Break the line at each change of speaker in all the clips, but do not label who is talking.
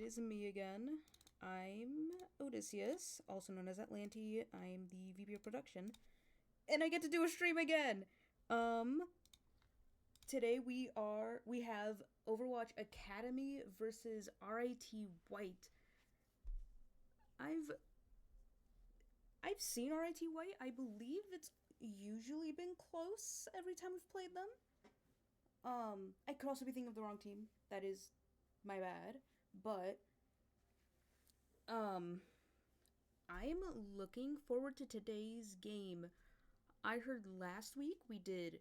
It is me again. I'm Odysseus, also known as Atlanti. I'm the VP of production, and I get to do a stream again. Um, Today we have Overwatch Academy versus RIT White. I've seen RIT White. I believe it's usually been close every time we've played them. I could also be thinking of the wrong team. That is my bad. But I'm looking forward to today's game. I heard last week we did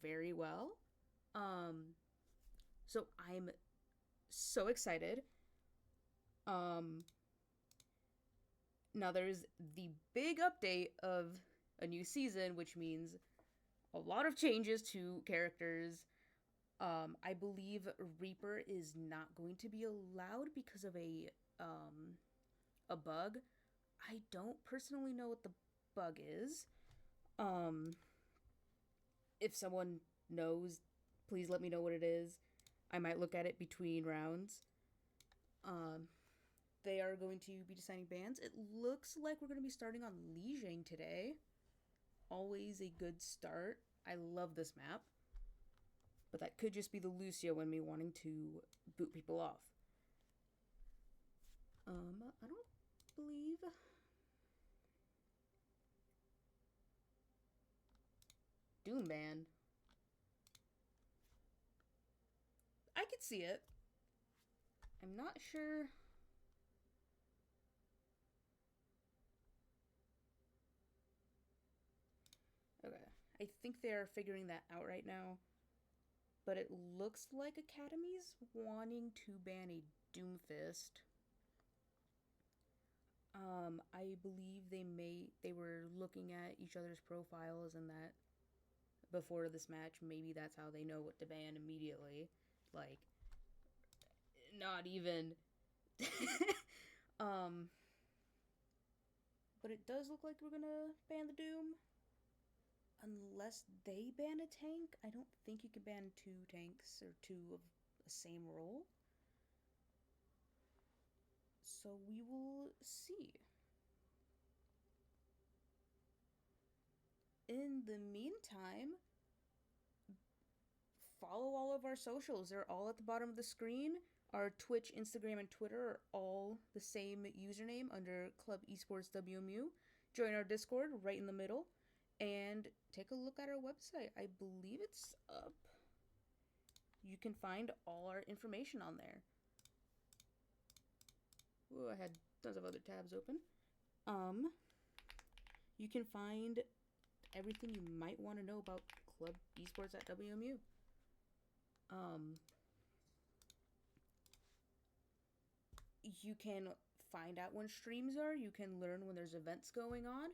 very well. So I'm so excited. Now there's the big update of a new season, which means a lot of changes to characters. I believe Reaper is not going to be allowed because of a bug. I don't personally know what the bug is. If someone knows, please let me know what it is. I might look at it between rounds. They are going to be deciding bans. It looks like we're going to be starting on Lijiang today. Always a good start. I love this map. But that could just be the Lucio in me wanting to boot people off. I don't believe... Doom ban. I could see it. I'm not sure... Okay. I think they're figuring that out right now. But it looks like Academy's wanting to ban a Doomfist. I believe they were looking at each other's profiles and that before this match, maybe that's how they know what to ban immediately. Like, not even. But it does look like we're gonna ban the Doom. Unless they ban a tank, I don't think you can ban two tanks or two of the same role. So we will see. In the meantime, follow all of our socials. They're all at the bottom of the screen. Our Twitch, Instagram, and Twitter are all the same username under Club Esports WMU. Join our Discord right in the middle. And take a look at our website. I believe it's up. You can find all our information on there. Ooh, I had tons of other tabs open. You can find everything you might want to know about Club Esports at WMU. You can find out when streams are. You can learn when there's events going on.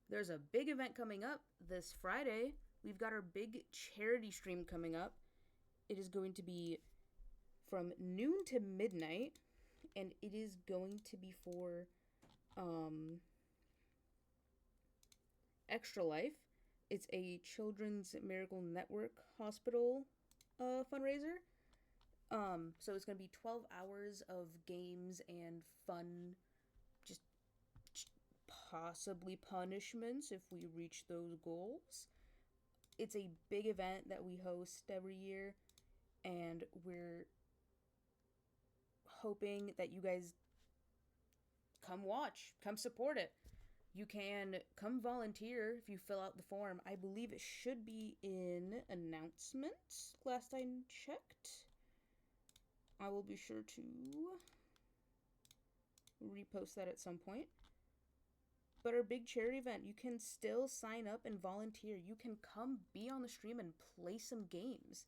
There's a big event coming up this Friday. We've got our big charity stream coming up. It is going to be from noon to midnight, and it is going to be for Extra Life. It's a Children's Miracle Network Hospital fundraiser. So it's going to be 12 hours of games and fun, just possibly punishments if we reach those goals. It's a big event that we host every year, and we're hoping that you guys come watch, come support it. You can come volunteer if you fill out the form. I believe it should be in announcements, last I checked. I will be sure to repost that at some point. But our big charity event, you can still sign up and volunteer. You can come be on the stream and play some games.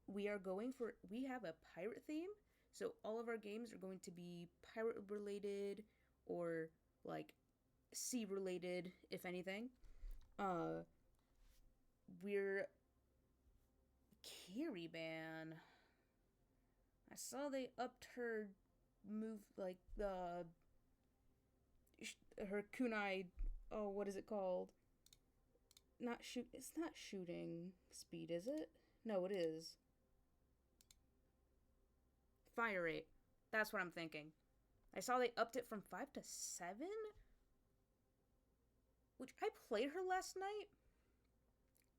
We have a pirate theme, so all of our games are going to be pirate related or like sea related, if anything. We're Kiri ban. I saw they upped her move, like her kunai. Oh, what is it called? It's not shooting speed, is it? No, it is. Fire rate. That's what I'm thinking. I saw they upped it from 5 to 7, which I played her last night.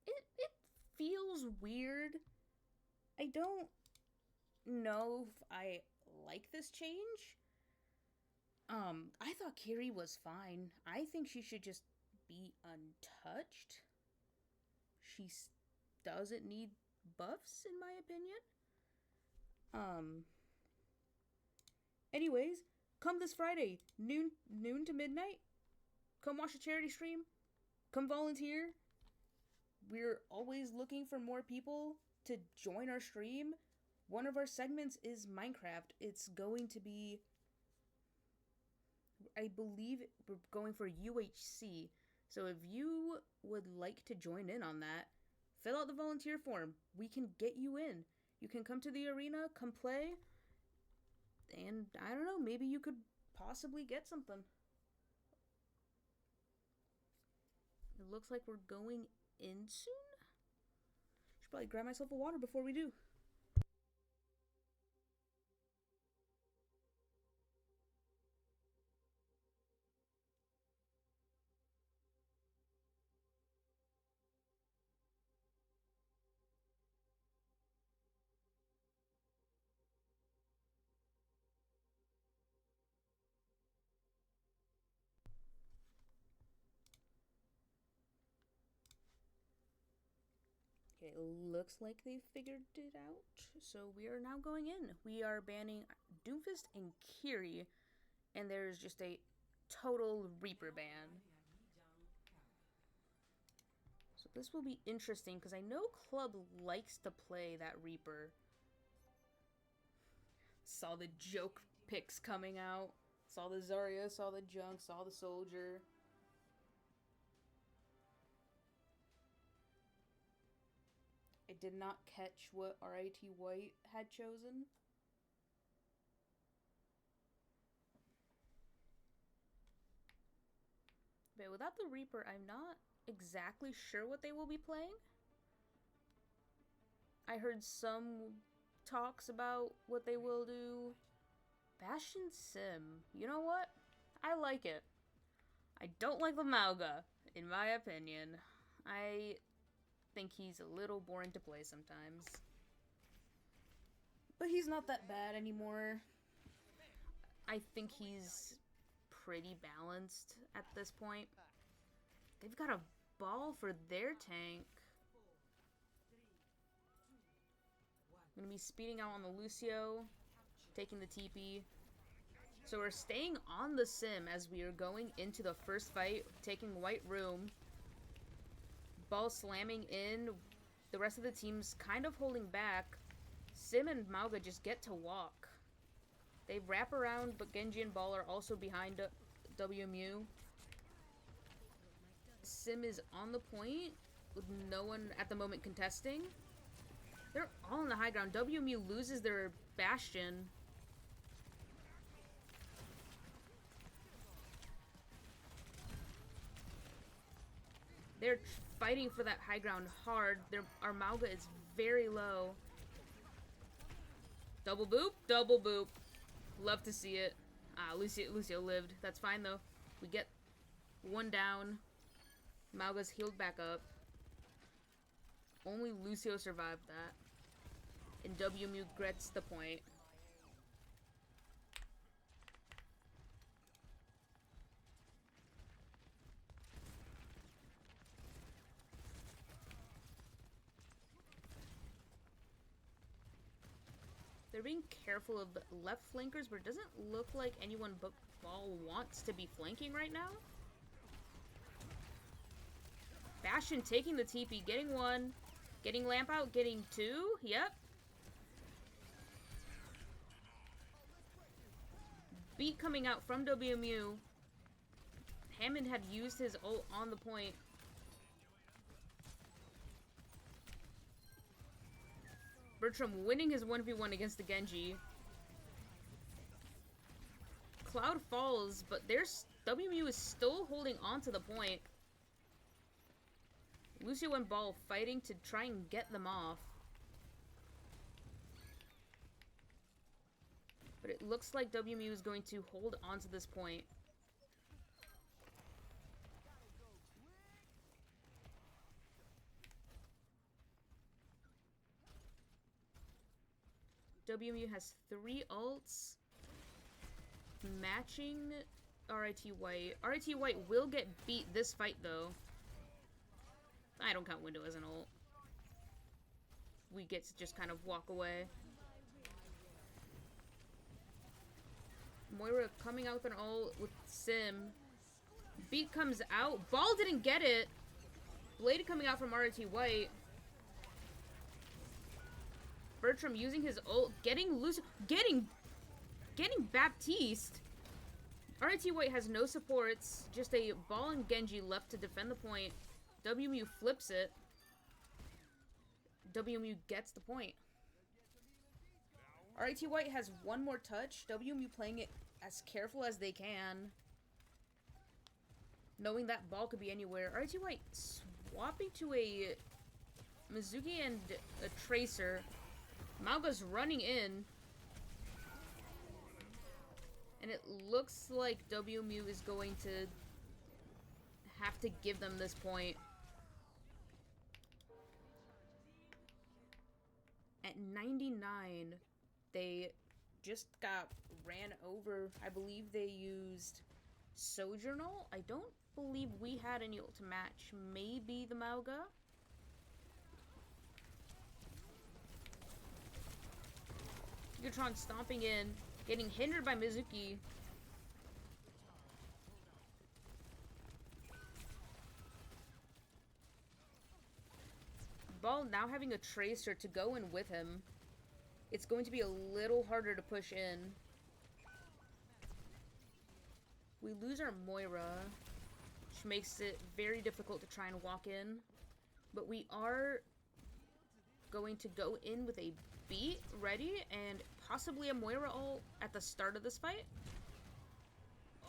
It feels weird. I don't know if I like this change. I thought Kiri was fine. I think she should just be untouched. She doesn't need buffs, in my opinion. Anyways, come this Friday, noon to midnight. Come watch a charity stream. Come volunteer. We're always looking for more people to join our stream. One of our segments is Minecraft. It's going to be, I believe we're going for UHC. So if you would like to join in on that, fill out the volunteer form. We can get you in. You can come to the arena, come play, and I don't know, maybe you could possibly get something. It looks like we're going in soon. Should probably grab myself a water before we do. Okay, looks like they've figured it out. So we are now going in. We are banning Doomfist and Kiri, and there's just a total Reaper ban. So this will be interesting because I know Club likes to play that Reaper. Saw the joke picks coming out. Saw the Zarya, saw the Junk, saw the Soldier. I did not catch what RIT White had chosen. But without the Reaper, I'm not exactly sure what they will be playing. I heard some talks about what they will do. Bastion Sim. You know what? I like it. I don't like the Mauga, in my opinion. I think he's a little boring to play sometimes. But he's not that bad anymore. I think he's pretty balanced at this point. They've got a ball for their tank. I'm going to be speeding out on the Lucio, taking the TP. So we're staying on the Sim as we are going into the first fight, taking White Room. Ball slamming in. The rest of the team's kind of holding back. Sim and Mauga just get to walk. They wrap around, but Genji and Ball are also behind WMU. Sim is on the point with no one at the moment contesting. They're all on the high ground. WMU loses their Bastion. They're fighting for that high ground hard. Our Mauga is very low. Double boop, double boop. Love to see it. Ah, Lucio lived. That's fine though. We get one down. Mauga's healed back up. Only Lucio survived that. And WMU gets the point. They're being careful of the left flankers, but it doesn't look like anyone but Ball wants to be flanking right now. Bastion taking the TP, getting one. Getting Lamp out, getting two. Yep. Beat coming out from WMU. Hammond had used his ult on the point. Bertram winning his 1v1 against the Genji. Cloud falls, but WMU is still holding on to the point. Lucio and Ball fighting to try and get them off. But it looks like WMU is going to hold on to this point. WMU has 3 ults matching RIT White. RIT White will get beat this fight, though. I don't count Window as an ult. We get to just kind of walk away. Moira coming out with an ult with Sim. Beat comes out. Ball didn't get it. Blade coming out from RIT White. Bertram using his ult, getting loose, getting Baptiste. RIT White has no supports, just a Ball and Genji left to defend the point. WMU flips it. WMU gets the point. RIT White has one more touch. WMU playing it as careful as they can, knowing that ball could be anywhere. RIT White swapping to a Mizuki and a Tracer. Mauga's running in. And it looks like WMU is going to have to give them this point. At 99, they just got ran over. I believe they used Sojournal. I don't believe we had any ult to match. Maybe the Mauga. Gigatron stomping in, getting hindered by Mizuki. Ball now having a Tracer to go in with him. It's going to be a little harder to push in. We lose our Moira, which makes it very difficult to try and walk in. But we are going to go in with a Beat ready and possibly a Moira ult at the start of this fight.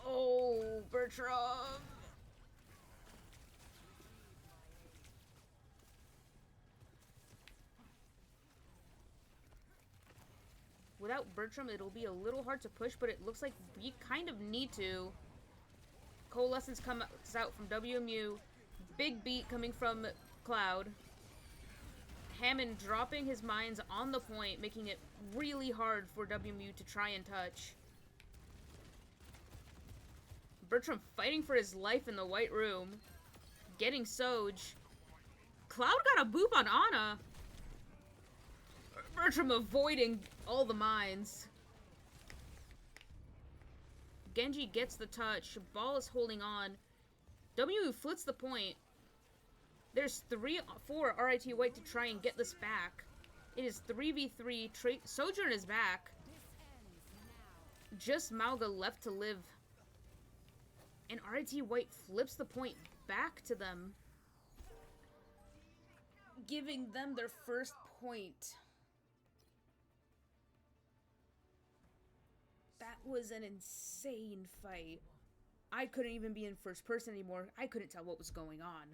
Oh, Bertram! Without Bertram, it'll be a little hard to push, but it looks like we kind of need to. Coalescence comes out from WMU. Big beat coming from Cloud. Hammond dropping his mines on the point, making it really hard for WMU to try and touch. Bertram fighting for his life in the white room. Getting Soj. Cloud got a boop on Ana. Bertram avoiding all the mines. Genji gets the touch. Ball is holding on. WMU flips the point. There's 4 RIT White to try and get this back. It is 3v3. Sojourn is back. Just Mauga left to live. And RIT White flips the point back to them, giving them their first point. That was an insane fight. I couldn't even be in first person anymore. I couldn't tell what was going on.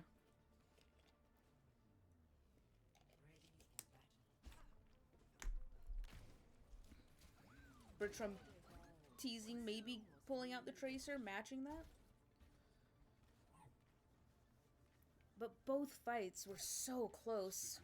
Bertram teasing, maybe pulling out the Tracer, matching that. But both fights were so close.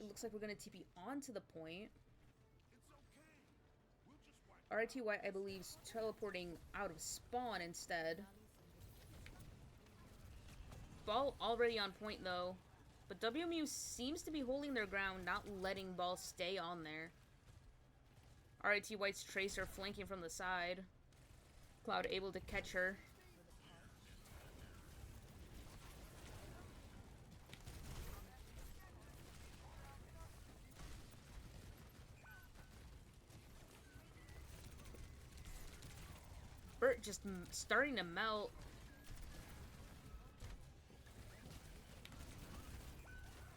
It looks like we're going to TP onto the point. RIT White, I believe, is teleporting out of spawn instead. Ball already on point, though. But WMU seems to be holding their ground, not letting Ball stay on there. RIT White's Tracer flanking from the side. Cloud able to catch her. Bert just starting to melt.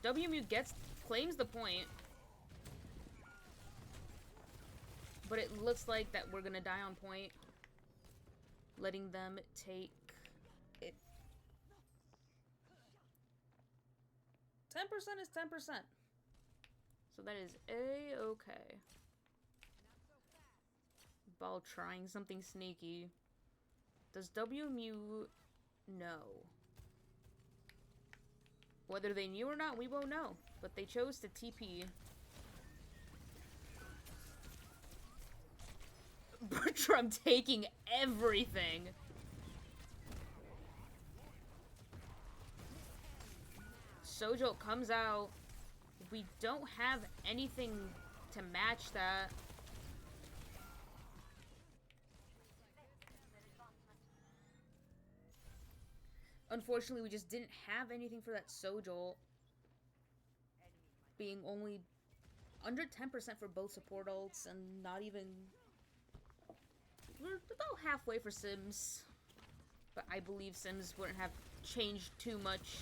WMU claims the point. But it looks like that we're gonna die on point. Letting them take it. 10% is 10%. So that is A-okay. Ball trying something sneaky. Does WMU know? Whether they knew or not, we won't know. But they chose to TP. Bertram taking everything. Sojo comes out. We don't have anything to match that. Unfortunately, we just didn't have anything for that Sojo. Being only under 10% for both support ults and not even... We're about halfway for Sims. But I believe Sims wouldn't have changed too much.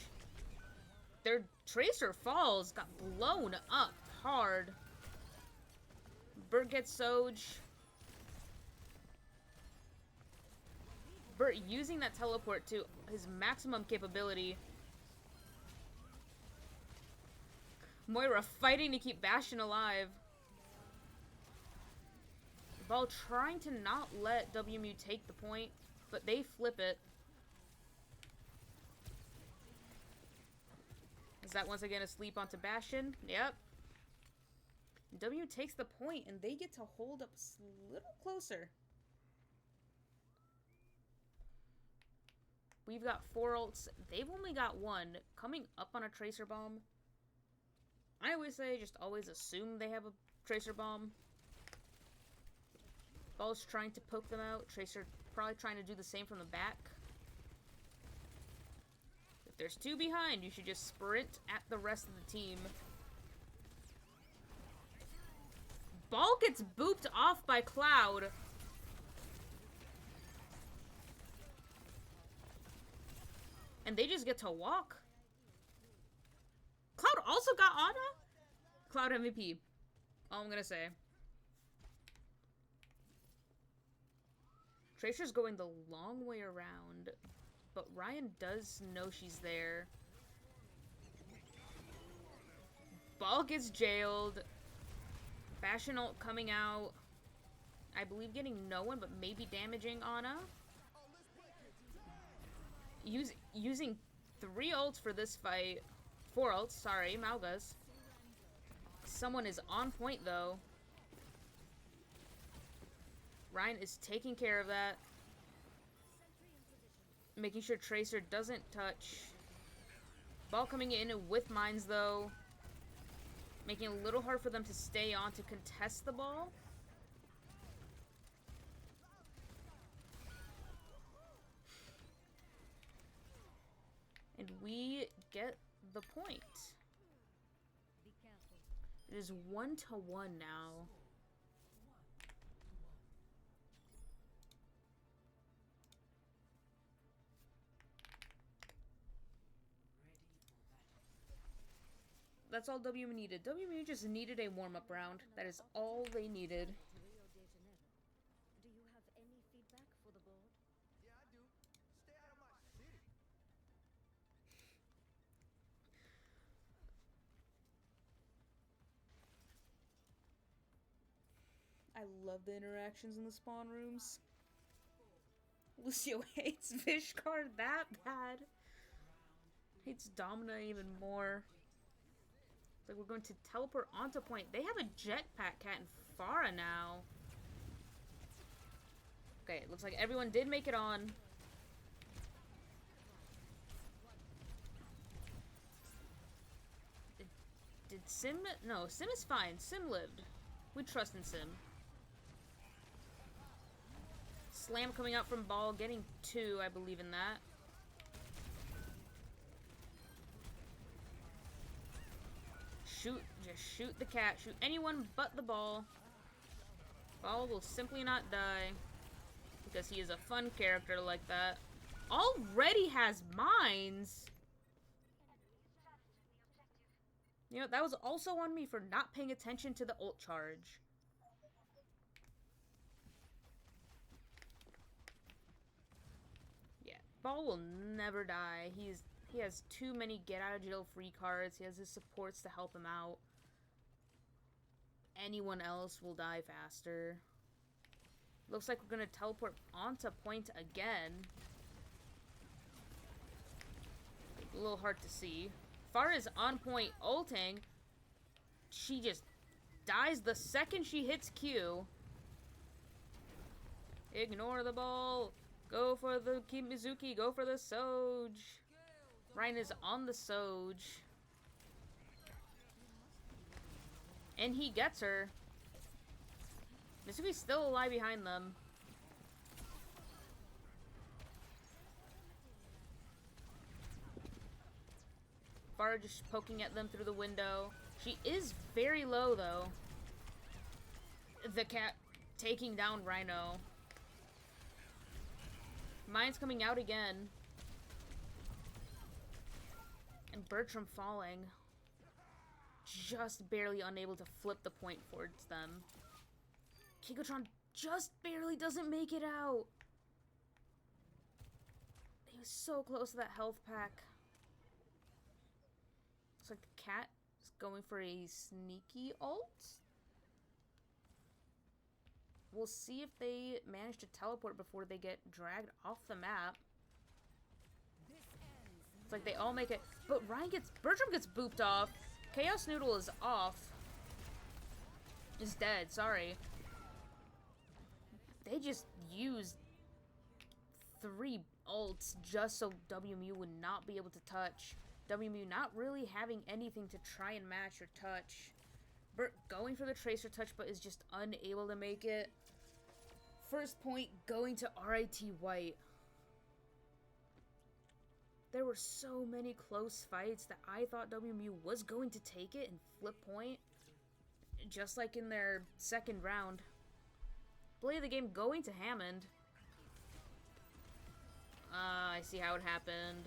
Their Tracer Falls got blown up hard. Bert gets Soj. Bert using that teleport to his maximum capability. Moira fighting to keep Bastion alive. Ball trying to not let WMU take the point, but they flip it. Is that once again a sleep onto Bastion? Yep. W takes the point, and they get to hold up a little closer. We've got 4 ults. They've only got 1. Coming up on a Tracer Bomb. I always say, just always assume they have a Tracer Bomb. Ball's trying to poke them out. Tracer probably trying to do the same from the back. If there's 2 behind, you should just sprint at the rest of the team. Ball gets booped off by Cloud. And they just get to walk. Cloud also got Ana? Cloud MVP. All I'm gonna say. Tracer's going the long way around, but Ryan does know she's there. Ball gets jailed. Bastion ult coming out. I believe getting no one, but maybe damaging Ana. Using 3 ults for this fight. 4 ults, sorry, Malgas. Someone is on point, though. Ryan is taking care of that. Making sure Tracer doesn't touch. Ball coming in with mines, though. Making it a little hard for them to stay on to contest the ball. And we get the point. It is 1-1 now. That's all WMU needed. WMU just needed a warm-up round. That is all they needed.
Do you have any feedback for the board?
Yeah, I do. Stay out of my city.
I love the interactions in the spawn rooms. Lucio hates Vishkar that bad. Hates Domina even more. It's like we're going to teleport onto point. They have a jetpack cat in Farah now. Okay, it looks like everyone did make it on. Did Sim? No, Sim is fine. Sim lived. We trust in Sim. Slam coming out from Ball, getting 2, I believe in that. Shoot, just shoot the cat. Shoot anyone but the Ball. Ball will simply not die. Because he is a fun character like that. Already has mines! You know, that was also on me for not paying attention to the ult charge. Ball will never die. He has too many get out of jail free cards. He has his supports to help him out. Anyone else will die faster. Looks like we're gonna teleport onto point again. A little hard to see. Farah is on point ulting. She just dies the second she hits Q. Ignore the ball. Go for the Mizuki. Go for the Soj. Ryan is on the Soj. And he gets her. Mizuki's still alive behind them. Farah just poking at them through the window. She is very low, though. The cat taking down Rhino. Mine's coming out again. And Bertram falling. Just barely unable to flip the point towards them. Kikotron just barely doesn't make it out. He was so close to that health pack. Looks like the cat is going for a sneaky ult. We'll see if they manage to teleport before they get dragged off the map. It's like they all make it, but Bertram gets booped off. Chaos Noodle is off. Is dead, sorry. They just used 3 ults just so WMU would not be able to touch. WMU not really having anything to try and match or touch. Bert going for the Tracer touch but is just unable to make it. First point going to RIT White. There were so many close fights that I thought WMU was going to take it and flip point. Just like in their second round. Play of the game going to Hammond. I see how it happened.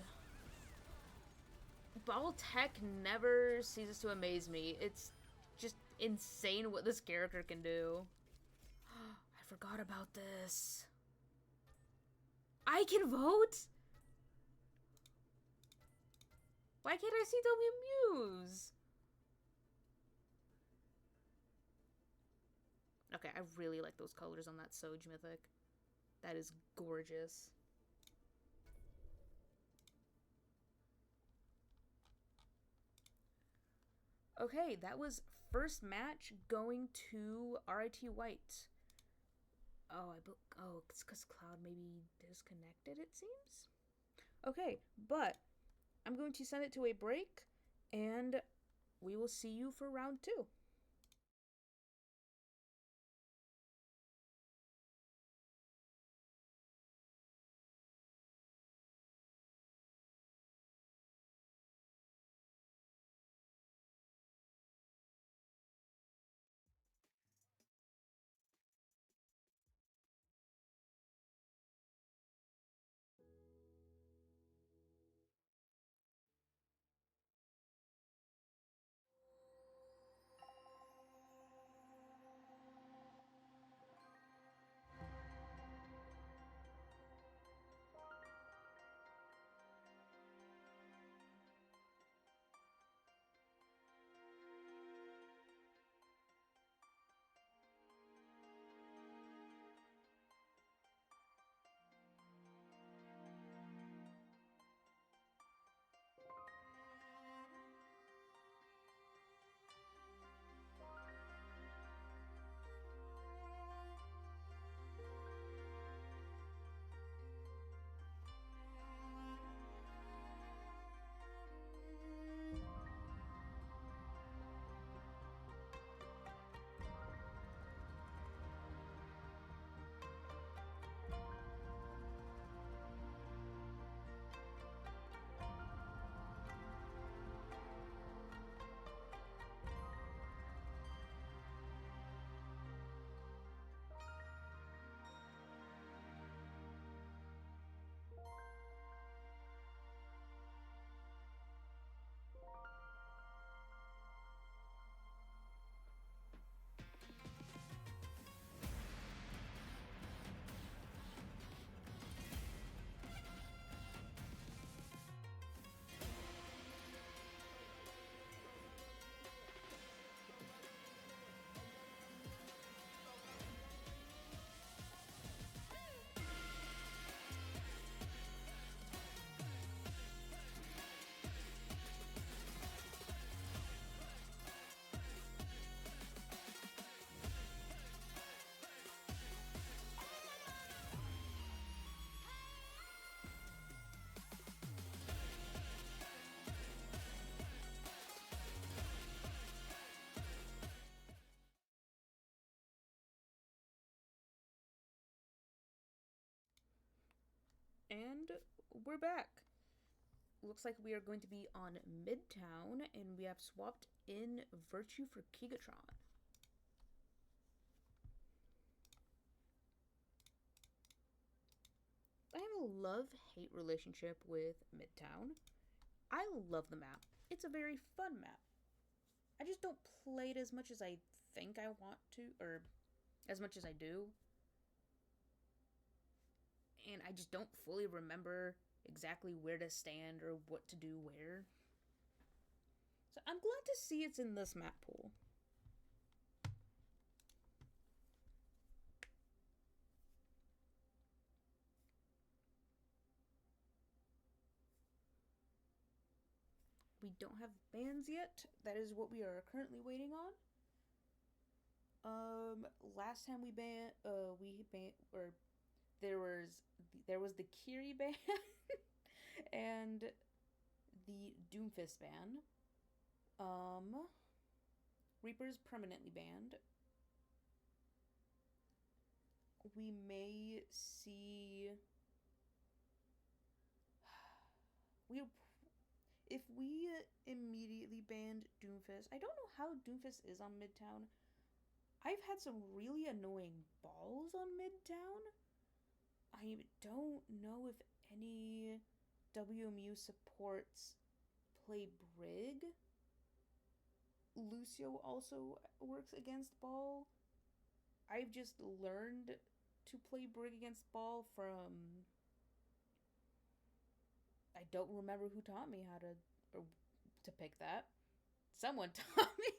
Ball Tech never ceases to amaze me. It's just insane what this character can do. I forgot about this. I can vote? Why can't I see WMUs? Okay, I really like those colors on that Soj Mythic. That is gorgeous. Okay, that was first match going to RIT White. Oh, it's because Cloud maybe disconnected, it seems? Okay, but I'm going to send it to a break, and we will see you for round 2. And we're back. Looks like we are going to be on Midtown, and we have swapped in Virtue for Gigatron. I have a love-hate relationship with Midtown. I love the map. It's a very fun map. I just don't play it as much as I think I want to, or as much as I do. And I just don't fully remember exactly where to stand or what to do where. So I'm glad to see it's in this map pool. We don't have bans yet. That is what we are currently waiting on. Last time we banned, or there was the Kiri ban and the Doomfist ban. Reaper's permanently banned. We may see if we immediately banned Doomfist. I don't know how Doomfist is on Midtown. I've had some really annoying balls on Midtown. I don't know if any WMU supports play Brig. Lucio also works against Ball. I've just learned to play Brig against Ball from... I don't remember who taught me how to pick that. Someone taught me.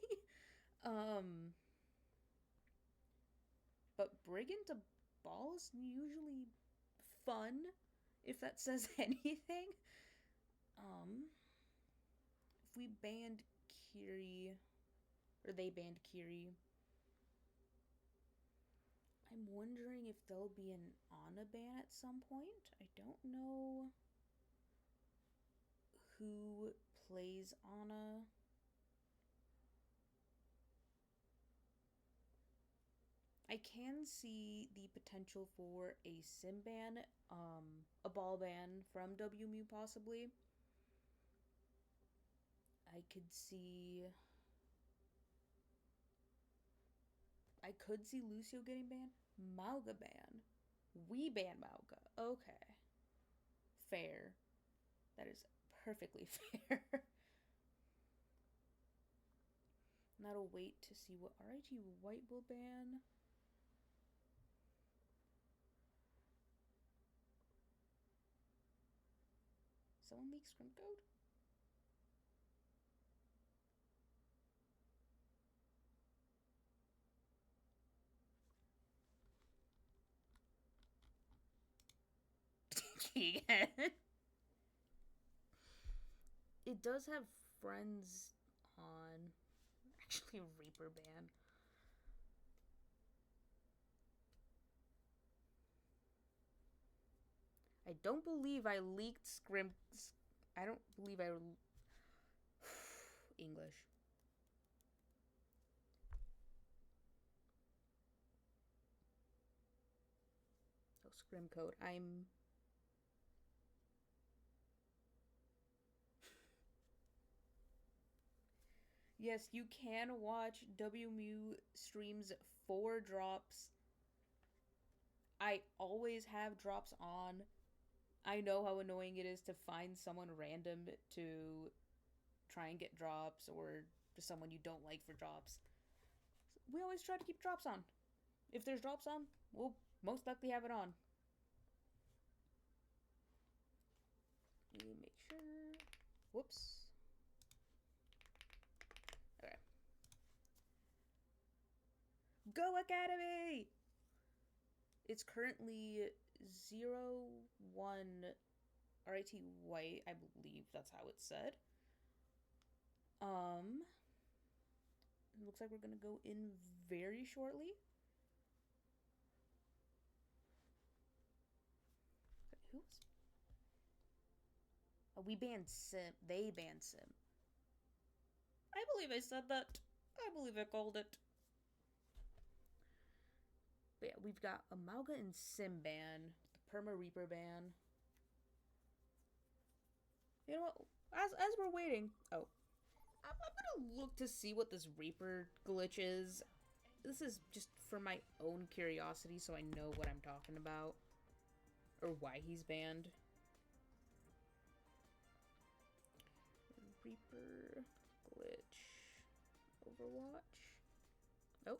But Brig into Ball is usually fun, if that says anything. If we banned Kiri, or they banned Kiri, I'm wondering if there'll be an Ana ban at some point. I don't know who plays Ana. I can see the potential for a sim ban, a ball ban from WMU possibly. I could see Lucio getting banned. Mauga ban. We ban Mauga. Okay. Fair. That is perfectly fair. Now to wait to see what RIT White will ban. Someone make scrim code? It does have friends on. Actually, Reaper ban. I don't believe I leaked scrim. I don't believe I. English. Oh, scrim code. I'm. Yes, you can watch WMU streams for drops. I always have drops on. I know how annoying it is to find someone random to try and get drops, or just someone you don't like for drops. We always try to keep drops on. If there's drops on, we'll most likely have it on. Let me make sure. Whoops. Okay. Go Academy! It's currently 0-1 RIT White, I believe that's how it's said. It looks like we're gonna go in very shortly. Who's? Oh, we banned Sim. They banned Sim. I believe I said that. I believe I called it. But yeah, we've got a Mauga and Sim ban, the Perma Reaper ban. You know what? As we're waiting, oh, I'm gonna look to see what this Reaper glitch is. This is just for my own curiosity, so I know what I'm talking about or why he's banned. Reaper glitch Overwatch. Oh,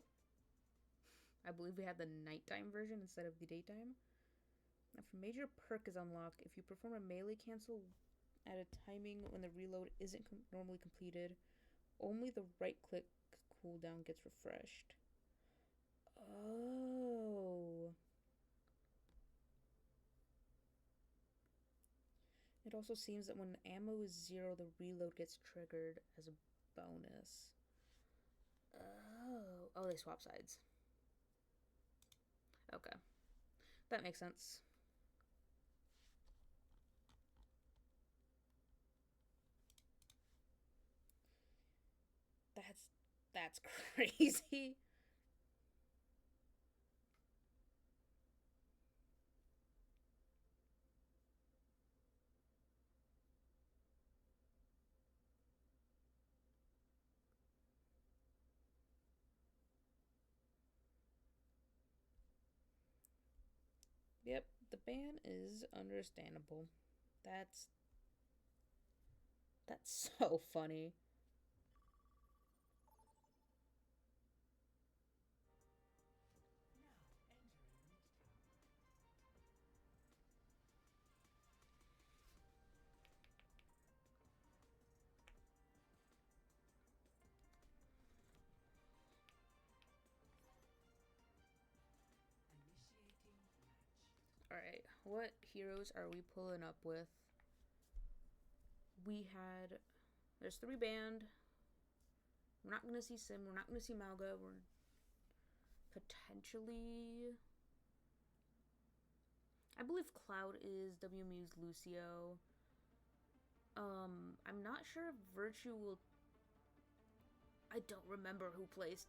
I believe we have the nighttime version instead of the daytime. If a major perk is unlocked, if you perform a melee cancel at a timing when the reload isn't normally completed, only the right click cooldown gets refreshed. Oh. It also seems that when ammo is 0, the reload gets triggered as a bonus. Oh. Oh, they swap sides. Okay. That makes sense. That's crazy. Yep, the ban is understandable. That's that's so funny. Alright, what heroes are we pulling up with? There's 3 banned. We're not gonna see Sim, we're not gonna see Malga, we're potentially... I believe Cloud is WMU's Lucio. I'm not sure if Virtue will... I don't remember who plays...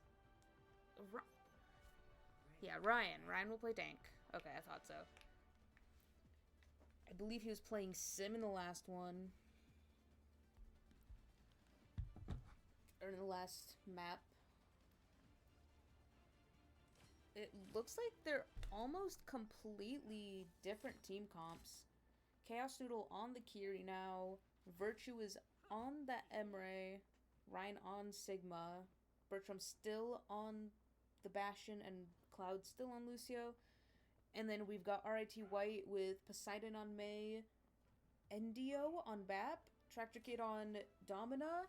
Yeah, Ryan. Ryan will play tank. Okay, I thought so. I believe he was playing Sim in the last one. Or in the last map. It looks like they're almost completely different team comps. Chaos Noodle on the Kiri now. Virtue is on the Emre. Ryan on Sigma. Bertram still on the Bastion. And Cloud still on Lucio. And then we've got RIT White with Poseidon on May. Endio on Bap. Tractor Kid on Domina.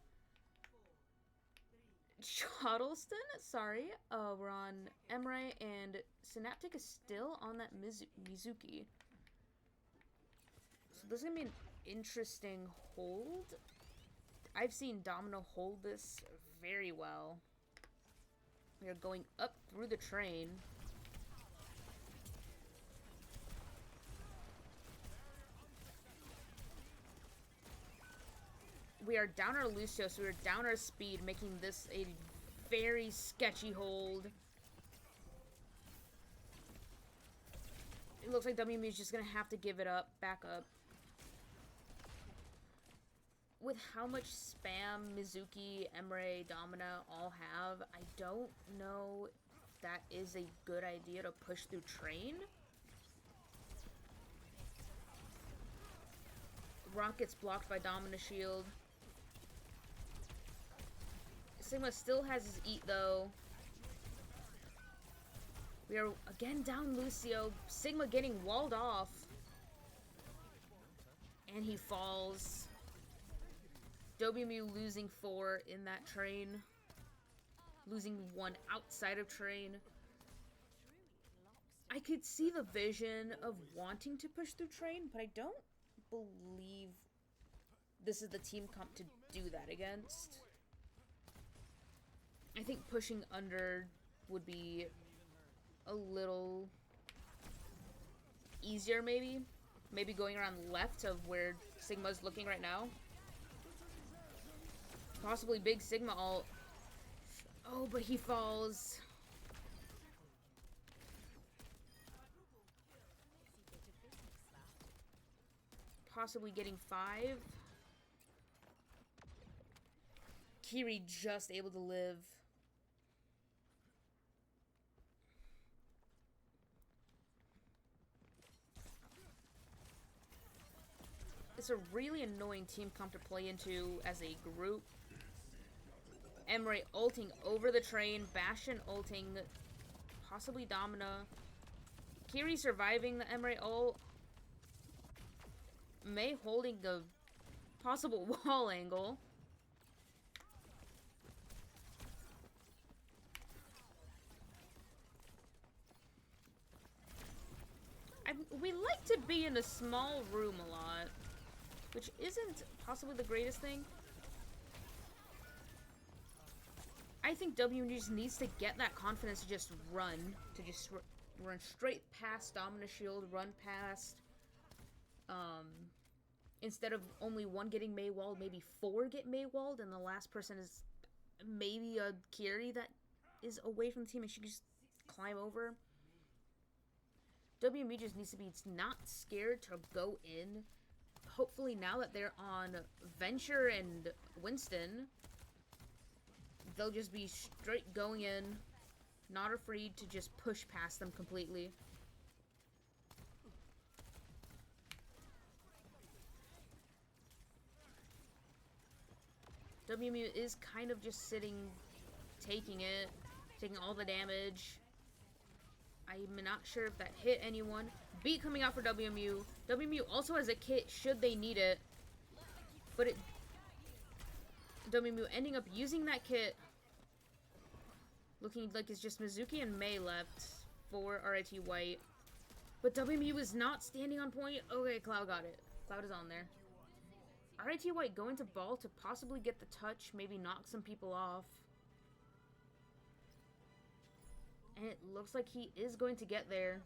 Charleston, sorry. We're on Emre, and Synaptic is still on that Mizuki. So this is going to be an interesting hold. I've seen Domino hold this very well. We are going up through the train. We are down our Lucio, so we are down our speed, making this a very sketchy hold. It looks like WMU is just going to have to give it up, back up. With how much spam Mizuki, Emre, Domina all have, I don't know if that is a good idea to push through train. Rock gets blocked by Domina shield. Sigma still has his eat though. We are again down Lucio. Sigma getting walled off. And he falls. WMU losing 4 in that train. Losing 1 outside of train. I could see the vision of wanting to push through train, but I don't believe this is the team comp to do that against. I think pushing under would be a little easier, maybe. Maybe going around left of where Sigma's looking right now. Possibly big Sigma ult. Oh, but he falls. Possibly getting 5. Kiri just able to live. It's a really annoying team comp to play into as a group. Emre ulting over the train, Bastion ulting, possibly Domina. Kiri surviving the Emre ult. Mei holding a possible wall angle. We like to be in a small room a lot, which isn't possibly the greatest thing. I think WMU just needs to get that confidence to just run. To just run straight past Domina Shield, run past... instead of only one getting Maywalled, maybe 4 get Maywalled, and the last person is maybe a Kiri that is away from the team and she can just climb over. WMU just needs to be not scared to go in. Hopefully now that they're on Venture and Winston, they'll just be straight going in, not afraid to just push past them completely. WMU is kind of just sitting, taking all the damage. I'm not sure if that hit anyone. Beat coming out for WMU. WMU also has a kit should they need it. But WMU ending up using that kit. Looking like it's just Mizuki and Mei left for RIT White. But WMU is not standing on point. Okay, Cloud got it. Cloud is on there. RIT White going to ball to possibly get the touch, maybe knock some people off. And it looks like he is going to get there.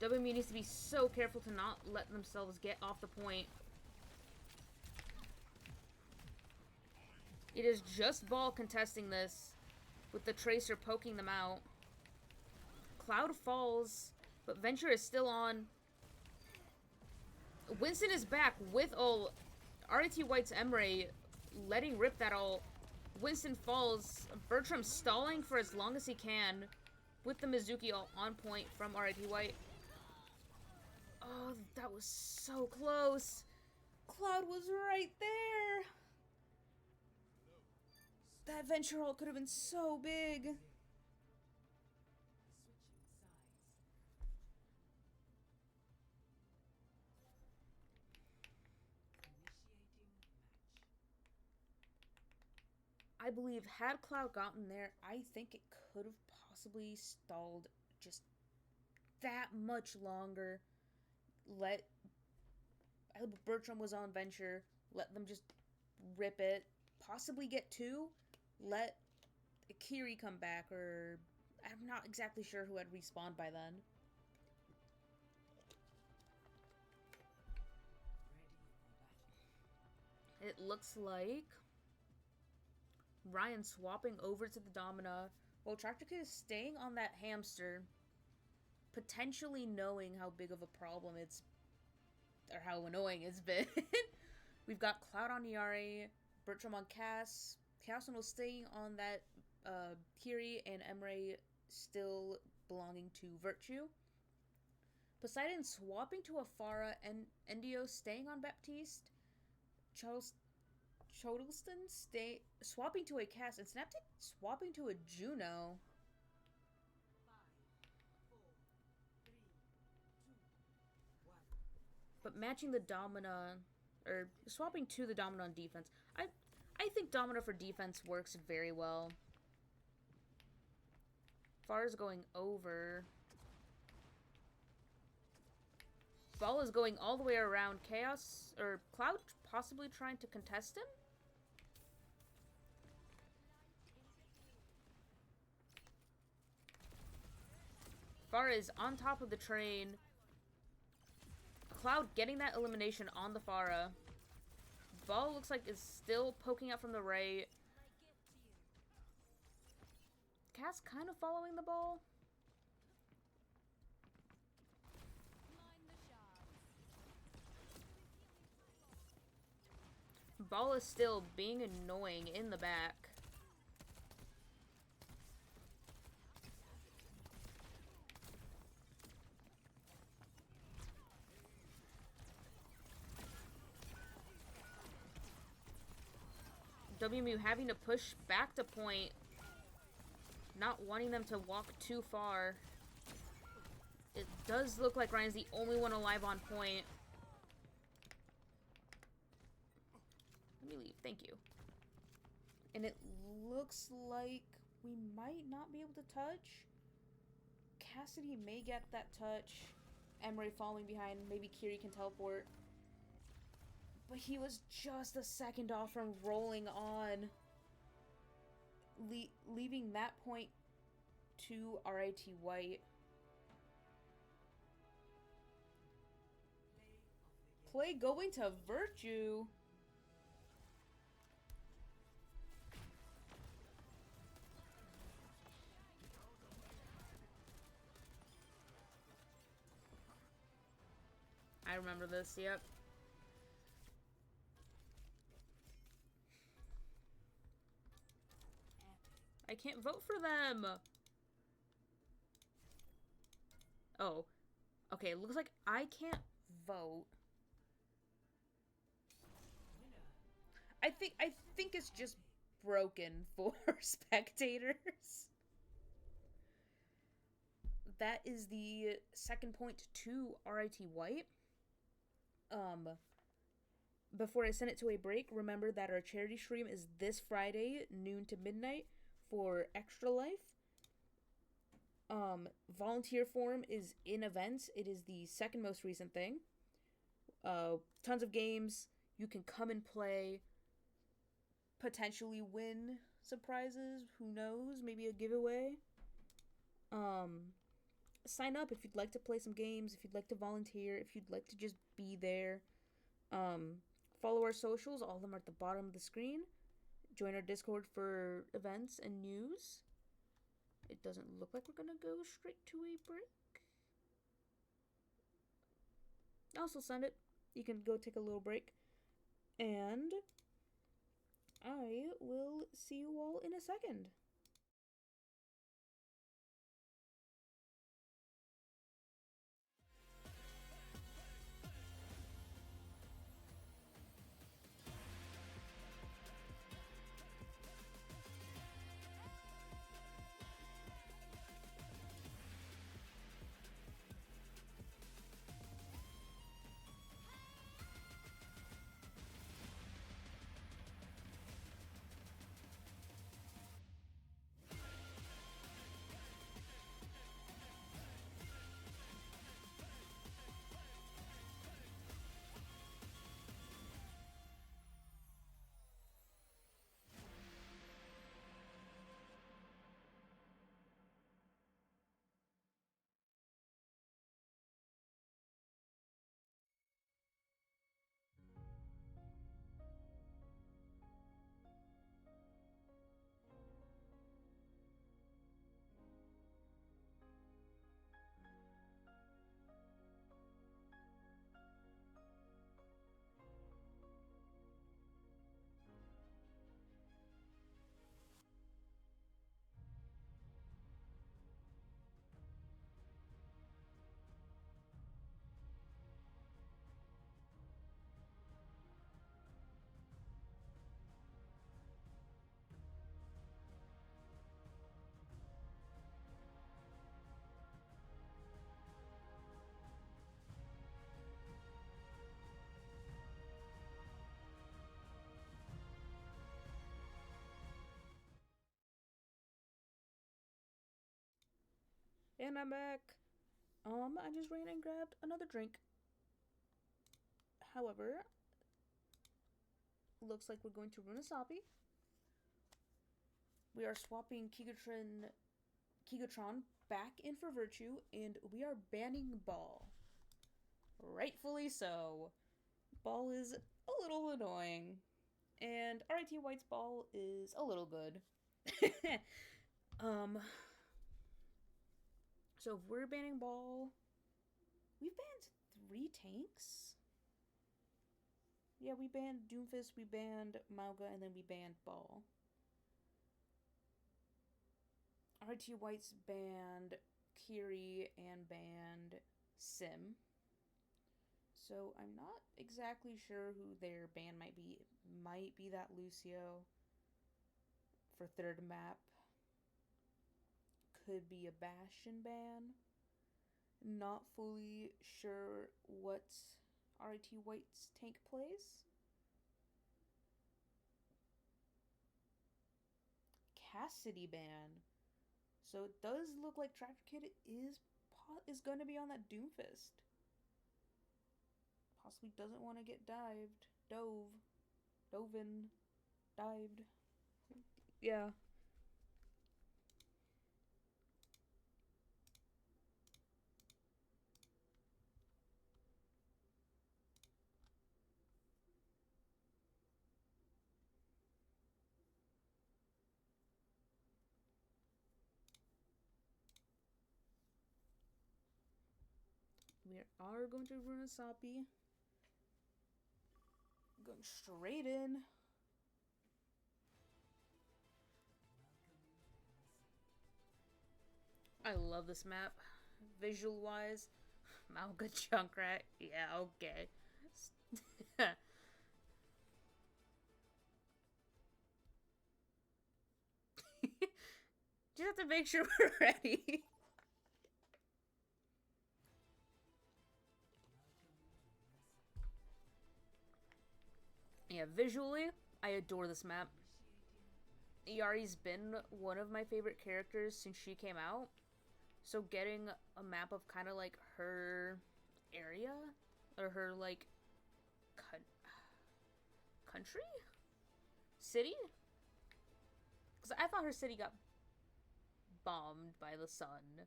WMU needs to be so careful to not let themselves get off the point. It is just Ball contesting this, with the Tracer poking them out. Cloud falls, but Venture is still on. Winston is back with ult. RIT White's Emre letting rip that ult. Winston falls. Bertram stalling for as long as he can with the Mizuki ult on point from RIT White. Oh, that was so close. Cloud was right there. That Venture ult could have been so big. I believe had Cloud gotten there, I think it could have possibly stalled just that much longer. Bertram was on Venture, let them just rip it, possibly get 2, let Kiri come back, or I'm not exactly sure who had respawned by then. It looks like Ryan swapping over to the Domina, while Tractor Kid is staying on that hamster, potentially knowing how big of a problem it's, or how annoying it's been. We've got Cloud on Yari, Bertram on Cass, Chaos will staying on that Kiri, and Emre still belonging to Virtue. Poseidon swapping to a Pharah, and Endio staying on Baptiste. Chodelston swapping to a Cass, and Snaptic swapping to a Juno. But matching the Domina, or swapping to the Domina on defense. I think Domina for defense works very well. Far's going over. Ball is going all the way around. Chaos, or Cloud possibly trying to contest him? Far is on top of the train. Cloud getting that elimination on the Pharah. Ball looks like is still poking out from the right. Cass kind of following the ball. Ball is still being annoying in the back. WMU having to push back to point, not wanting them to walk too far. It does look like Ryan's the only one alive on point. Let me leave, thank you. And it looks like we might not be able to touch. Cassidy may get that touch. Emery falling behind, maybe Kiri can teleport. But he was just a second off from rolling on. Leaving that point to RIT White. Play going to Virtue. I remember this, yep. I can't vote for them. Oh. Okay, it looks like I can't vote. I think it's just broken for spectators. That is the second point to RIT White. Before I send it to a break, remember that our charity stream is this Friday, noon to midnight, for Extra Life. Volunteer form is in events. It is the second most recent thing. Tons of games. You can come and play. Potentially win surprises. Who knows? Maybe a giveaway. Sign up if you'd like to play some games, if you'd like to volunteer, if you'd like to just be there. Follow our socials. All of them are at the bottom of the screen. Join our Discord for events and news. It doesn't look like we're gonna go straight to a break. I'll still send it. You can go take a little break. And I will see you all in a second. And I'm back. I just ran and grabbed another drink. However, looks like we're going to Runasapi. We are swapping Kigatron back in for Virtue, and we are banning Ball. Rightfully so. Ball is a little annoying. And RIT White's Ball is a little good. So if we're banning Ball, we've banned 3 tanks. Yeah, we banned Doomfist, we banned Mauga, and then we banned Ball. RIT White's banned Kiri and banned Sim. So I'm not exactly sure who their ban might be. It might be that Lucio for third map. Could be a Bastion ban. Not fully sure what RIT White's tank plays. Cassidy ban. So it does look like Tractor Kid is going to be on that Doomfist. Possibly doesn't want to get dived. Yeah. We are going to run a Soppy. Going straight in. I love this map. Visual wise. Malga Junkrat. Yeah, okay. Just have to make sure we're ready. Yeah, visually, I adore this map. Yari's been one of my favorite characters since she came out. So getting a map of kind of like her area or her like country? City? Because I thought her city got bombed by the sun.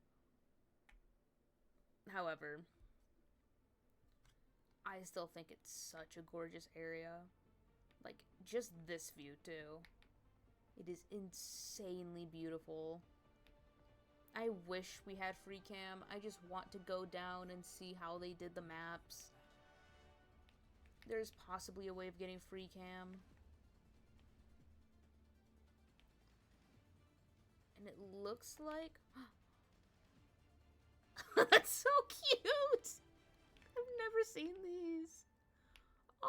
However, I still think it's such a gorgeous area. Like, just this view, too. It is insanely beautiful. I wish we had free cam. I just want to go down and see how they did the maps. There's possibly a way of getting free cam. And it looks like... That's so cute! I've never seen these. Oh!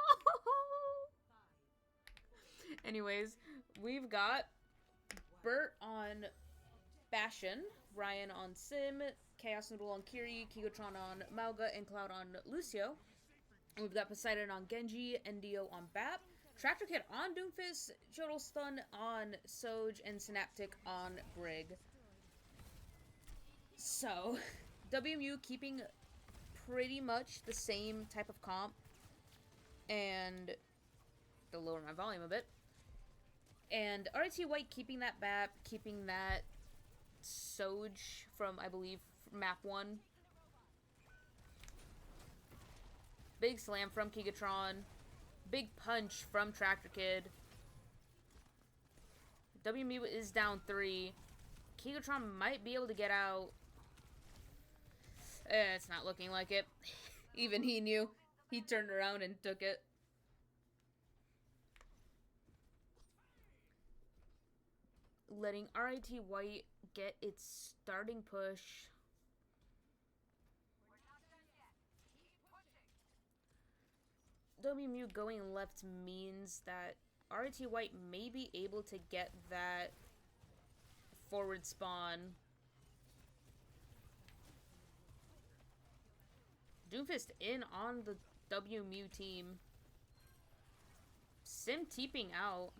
Anyways, we've got Bert on Bastion, Ryan on Sim, Chaos Noodle on Kiri, Kigotron on Mauga, and Cloud on Lucio. We've got Poseidon on Genji, Endio on Bap, Tractor Kid on Doomfist, Jodel Stun on Soj, and Synaptic on Brig. So, WMU keeping pretty much the same type of comp, and to lower my volume a bit. And RIT White keeping that BAP, keeping that Soj from, I believe, map 1. Big slam from Kigatron. Big punch from Tractor Kid. WMU is down 3. Kigatron might be able to get out. It's not looking like it. Even he knew. He turned around and took it. Letting RIT White get its starting push. WMU going left means that RIT White may be able to get that forward spawn. Doomfist in on the WMU team. Sim teeping out.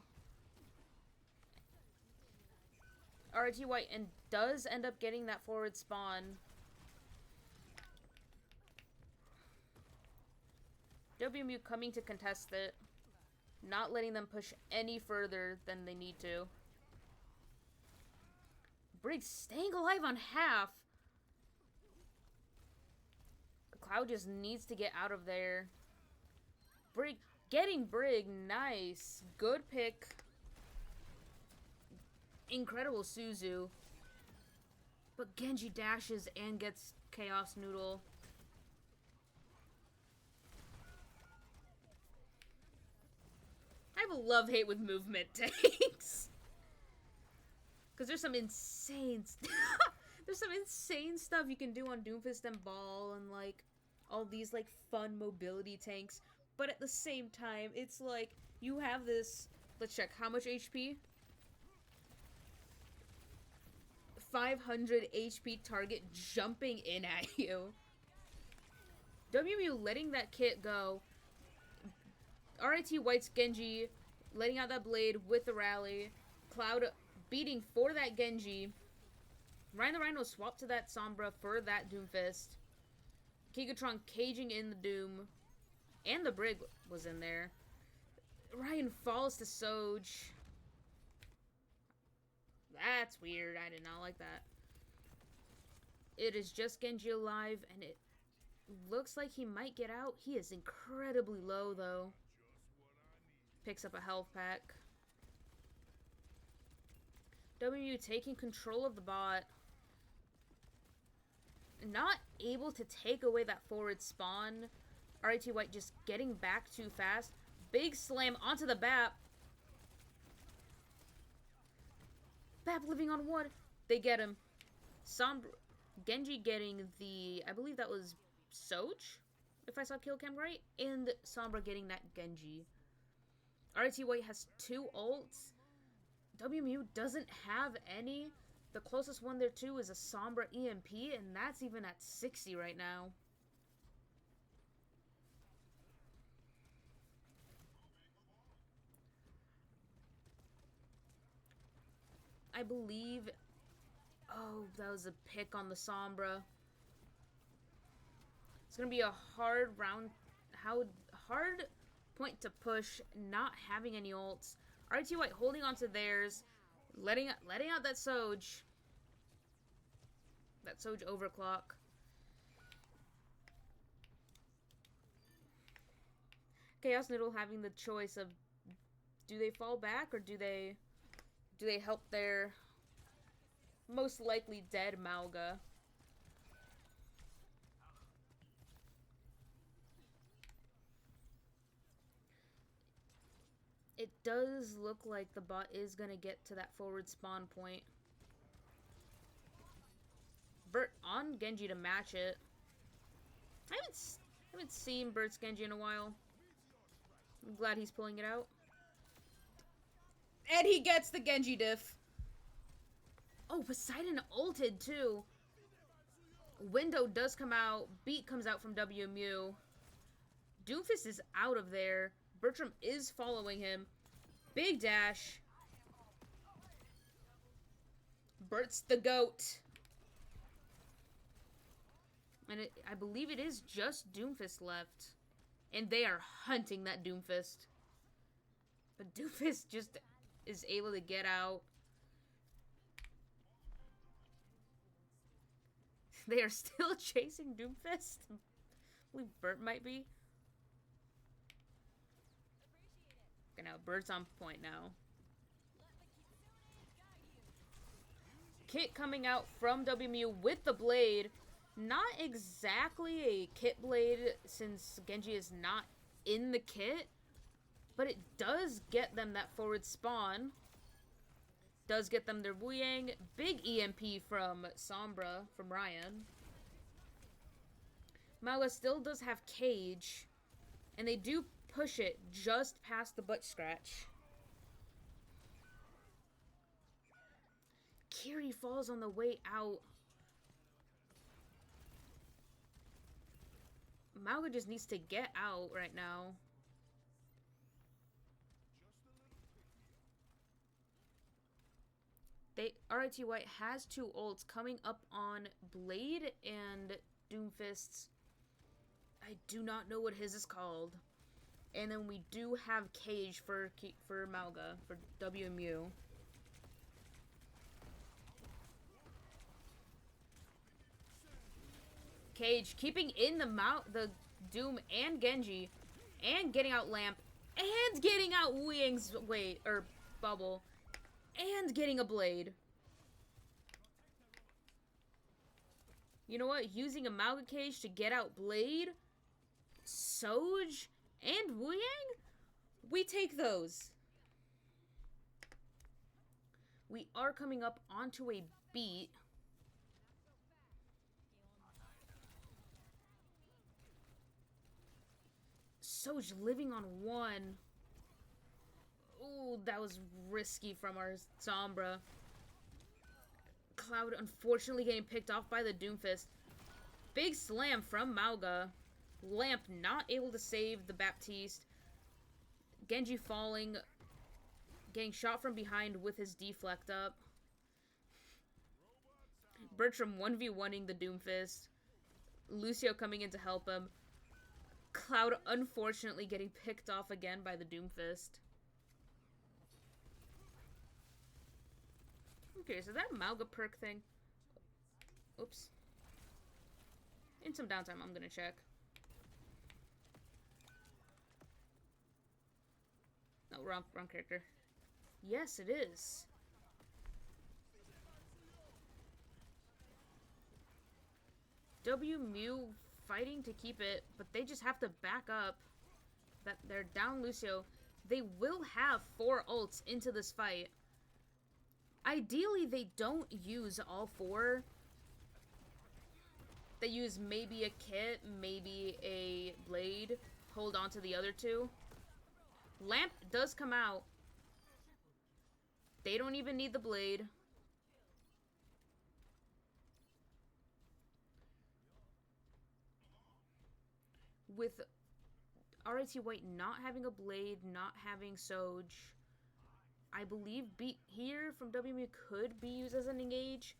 RIT White and does end up getting that forward spawn. WMU coming to contest it. Not letting them push any further than they need to. Brig staying alive on half. Cloud just needs to get out of there. Brig getting Brig. Nice. Good pick. Incredible Suzu. But Genji dashes and gets Chaos Noodle. have a love-hate with movement tanks. Because there's some insane... there's some insane stuff you can do on Doomfist and Ball and, like, all these, like, fun mobility tanks. But at the same time, it's like, you have this... Let's check. How much HP? 500 HP target jumping in at you. WMU letting that kit go. RIT White's Genji letting out that blade with the rally. Cloud beating for that Genji. Ryan the Rhino swapped to that Sombra for that Doomfist. Gigatron caging in the Doom. And the Brig was in there. Ryan falls to Soj. That's weird. I did not like that. It is just Genji alive, and it looks like he might get out. He is incredibly low, though. Picks up a health pack. WMU taking control of the bot. Not able to take away that forward spawn. RIT White just getting back too fast. Big slam onto the BAP. BAP living on one. They get him. Genji getting the... I believe that was Soj, if I saw kill cam right. And Sombra getting that Genji. RIT White has 2 ults. WMU doesn't have any. The closest one there too is a Sombra EMP, and that's even at 60 right now. I believe... Oh, that was a pick on the Sombra. It's going to be a hard round... Hard point to push, not having any ults. RIT White holding onto theirs. Letting out that Soj. That Soj overclock. Chaos Noodle having the choice of... Do they fall back or do they help their most likely dead Mauga? It does look like the bot is gonna get to that forward spawn point. Bert on Genji to match it. I haven't seen Bert's Genji in a while. I'm glad he's pulling it out. And he gets the Genji diff. Oh, Poseidon ulted too. Window does come out. Beat comes out from WMU. Doomfist is out of there. Bertram is following him. Big dash. Bert's the GOAT. And I believe it is just Doomfist left. And they are hunting that Doomfist. But Doomfist just is able to get out. They are still chasing Doomfist. I believe Bert might be. Okay, now Bert's on point now. Kit coming out from WMU with the blade. Not exactly a kit blade since Genji is not in the kit. But it does get them that forward spawn. Does get them their Wu Yang. Big EMP from Sombra, from Ryan. Mauga still does have Cage. And they do push it just past the butt scratch. Kiri falls on the way out. Mauga just needs to get out right now. RIT White has 2 ults coming up on Blade and Doomfist's. I do not know what his is called. And then we do have Cage for Mauga, for WMU. Cage keeping in the Doom and Genji, and getting out Lamp, and getting out Wu Yang's Bubble, and getting a Blade. You know what? Using a Mauga Cage to get out Blade, Soj, and Wu Yang? We take those. We are coming up onto a beat. Soj living on one. Ooh, that was risky from our Sombra. Cloud unfortunately getting picked off by the Doomfist. Big slam from Mauga. Lamp not able to save the Baptiste. Genji falling. Getting shot from behind with his deflect up. Bertram 1v1ing the Doomfist. Lucio coming in to help him. Cloud unfortunately getting picked off again by the Doomfist. Okay, so that Mauga perk thing. Oops. In some downtime, I'm gonna check. No, wrong character. Yes, it is. WMU fighting to keep it, but they just have to back up. That they're down Lucio. They will have 4 ults into this fight. Ideally, they don't use all 4. They use maybe a kit, maybe a blade. Hold on to the other 2. Lamp does come out. They don't even need the blade. With RIT White not having a blade, not having Soj, I believe beat here from WMU could be used as an engage.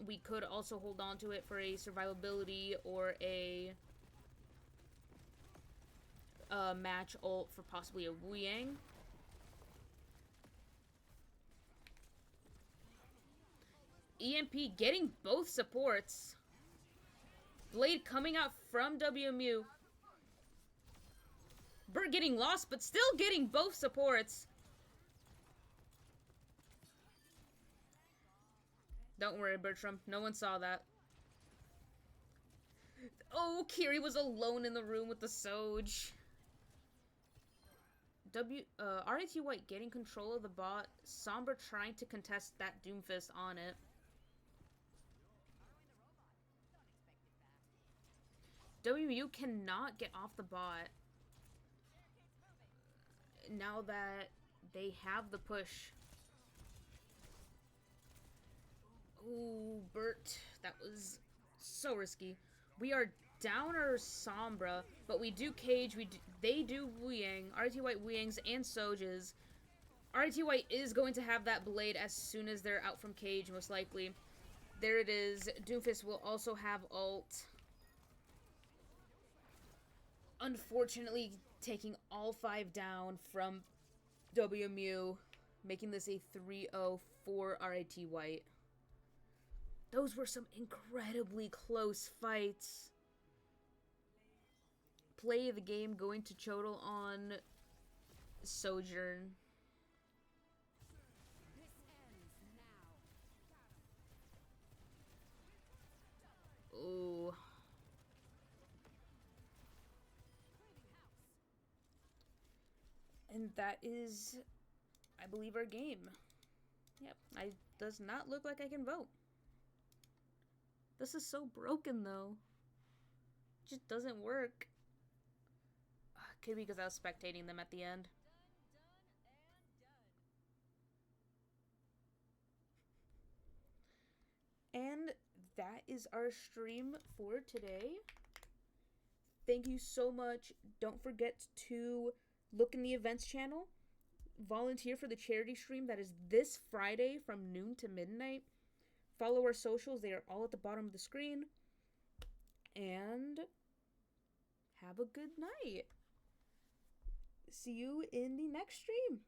We could also hold on to it for a survivability or a match ult for possibly a Wu Yang. EMP getting both supports. Blade coming out from WMU. Burt getting lost, but still getting both supports. Don't worry, Bertram. No one saw that. Oh, Kiri was alone in the room with the Soj. RIT White getting control of the bot. Sombra trying to contest that Doomfist on it. WMU cannot get off the bot. Now that they have the push. Ooh, Bert. That was so risky. We are down our Sombra, but we do cage. They do Wu Yang. RT White Wu Yangs and Sojas. RT White is going to have that blade as soon as they're out from cage, most likely. There it is. Doomfist will also have ult. Unfortunately, taking all 5 down from WMU, making this a 3-0 for RIT White. Those were some incredibly close fights. Play of the game going to Chodel on Sojourn. Ooh. And that is, I believe, our game. Yep, does not look like I can vote. This is so broken, though. It just doesn't work. Could be because I was spectating them at the end. And that is our stream for today. Thank you so much. Don't forget to look in the events channel. Volunteer for the charity stream that is this Friday from noon to midnight. Follow our socials. They are all at the bottom of the screen. And have a good night. See you in the next stream.